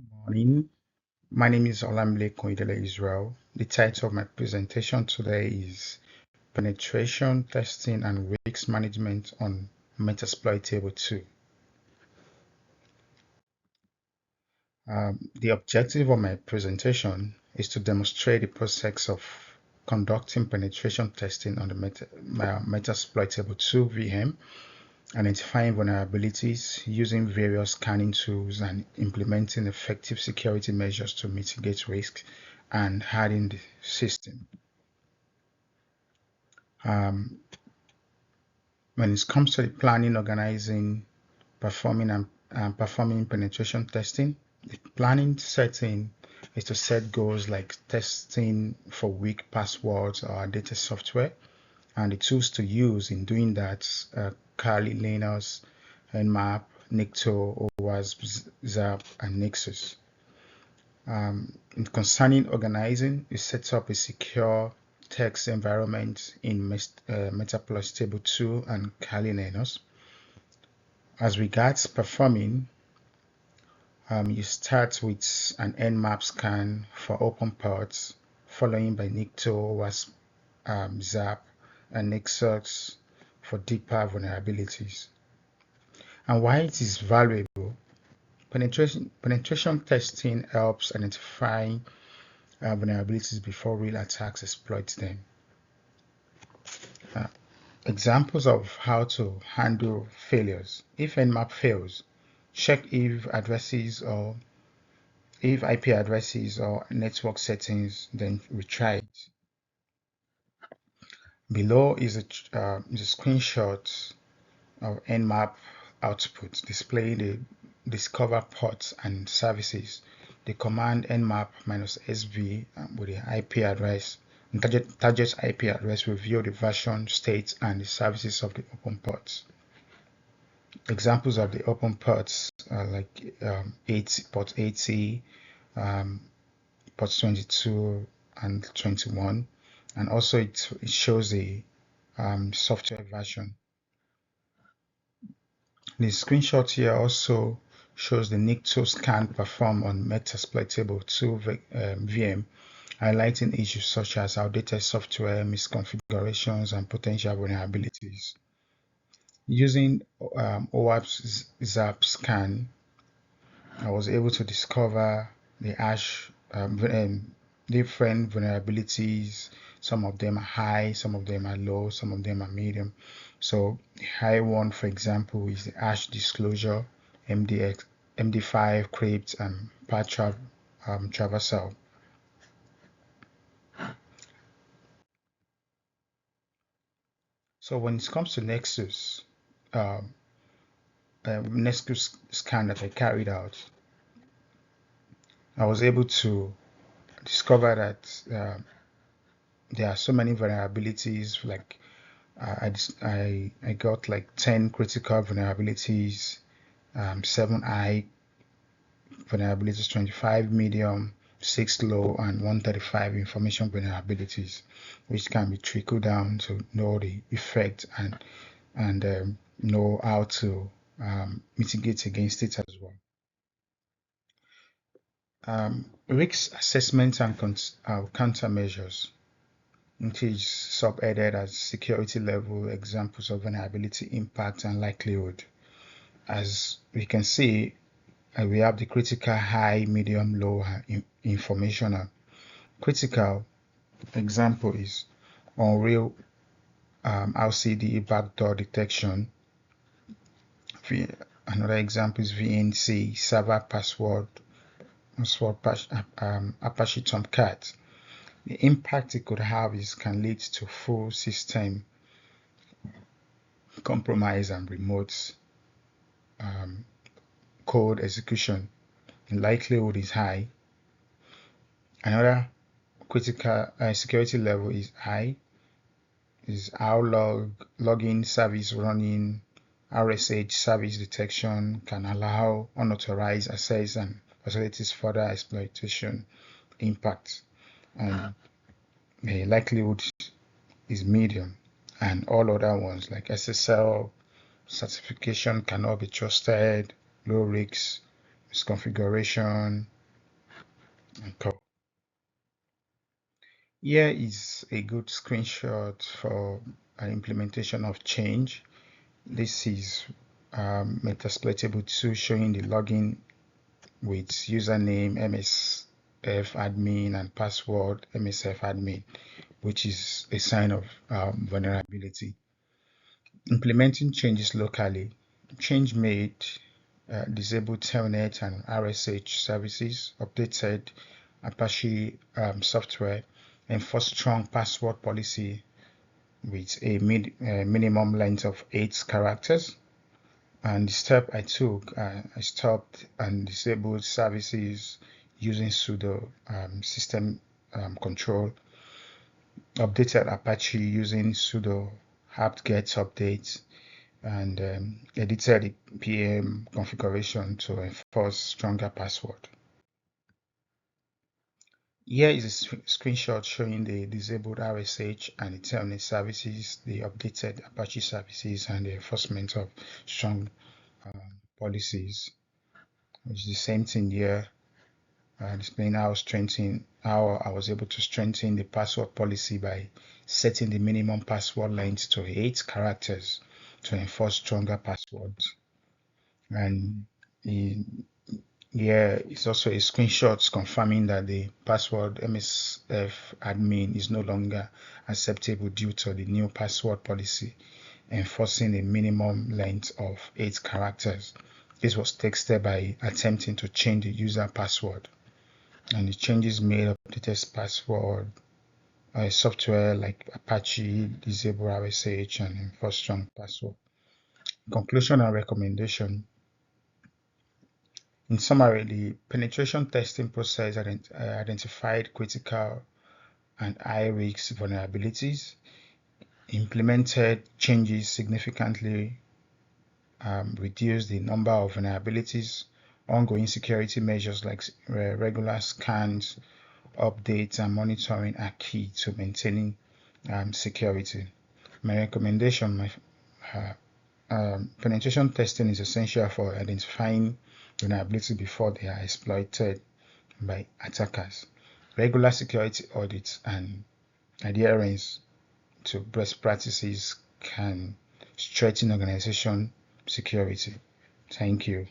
Morning. My name is Olamide Koidele Israel. The title of my presentation today is Penetration Testing and Risk Management on Metasploitable 2. The objective of my presentation is to demonstrate the process of conducting penetration testing on the Metasploitable 2 VM, identifying vulnerabilities, using various scanning tools, and implementing effective security measures to mitigate risk and harden the system. Um, when it comes to the planning, organizing, performing penetration testing, the planning setting is to set goals like testing for weak passwords or data software, and the tools to use in doing that Kali, Linux, Nmap, Nikto, OWASP, ZAP, and Nexus. Concerning organizing, you set up a secure text environment in Metasploitable 2 and Kali Linux. As regards performing, you start with an Nmap scan for open ports, following by Nikto, OWASP, ZAP, and Nexus for deeper vulnerabilities. And why it is valuable, penetration testing helps identify vulnerabilities before real attacks exploit them. Examples of how to handle failures. If Nmap fails, check if IP addresses or network settings, then retry it. Below is a screenshot of Nmap output displaying the discover ports and services. The command nmap -sv with the IP address and target IP address reveal the version, state, and the services of the open ports. Examples of the open ports are like port 80, port 22, and 21, and also it shows the software version. The screenshot here also shows the Nikto scan performed on Metasploitable 2 VM, highlighting issues such as outdated software, misconfigurations, and potential vulnerabilities. Using OWASP ZAP scan, I was able to discover the different vulnerabilities. Some of them are high, some of them are low, some of them are medium. So the high one, for example, is the hash disclosure, MD5 crypt, and path traversal. So when it comes to Nexus, Nexus scan that I carried out, I was able to discover that there are so many vulnerabilities. Like I got like 10 critical vulnerabilities, 7 high vulnerabilities, 25 medium, 6 low, and 135 information vulnerabilities, which can be trickled down to know the effect and know how to mitigate against it as well. Risk assessment and countermeasures, which is subheaded as security level, examples of vulnerability impact and likelihood. As we can see, we have the critical, high, medium, low informational. Critical example is Unreal RCD backdoor detection. Another example is VNC server password Apache Tomcat. The impact it could have can lead to full system compromise and remote code execution. The likelihood is high. Another critical security level is high, is how login service running, RSH service detection can allow unauthorized access and facilities further exploitation impact. And the likelihood is medium, and all other ones like SSL certification cannot be trusted, low risks, its configuration, and here is a good screenshot for an implementation of change. This is Metasploitable 2 showing the login with username MSF admin and password MSF admin, which is a sign of vulnerability. Implementing changes locally. Change made disabled Telnet and RSH services, updated Apache software, enforced strong password policy with a minimum length of 8 characters. And the step I took, I stopped and disabled services using sudo system control, updated Apache using sudo apt-get update, and edited the PM configuration to enforce stronger password. Here is a screenshot showing the disabled RSH and the Telnet services, the updated Apache services, and the enforcement of strong policies. It's the same thing here, displaying how I was able to strengthen the password policy by setting the minimum password length to 8 characters to enforce stronger passwords. And here it's also a screenshot confirming that the password MSF admin is no longer acceptable due to the new password policy enforcing a minimum length of 8 characters. This was texted by attempting to change the user password, and the changes made updated password software like Apache, disable RSH, and enforce strong password. Conclusion and recommendation. In summary, the penetration testing process identified critical and high-risk vulnerabilities, implemented changes significantly reduce the number of vulnerabilities. Ongoing security measures like regular scans, updates, and monitoring are key to maintaining security. My recommendation, penetration testing is essential for identifying vulnerabilities before they are exploited by attackers. Regular security audits and adherence to best practices can strengthen organization security. Thank you.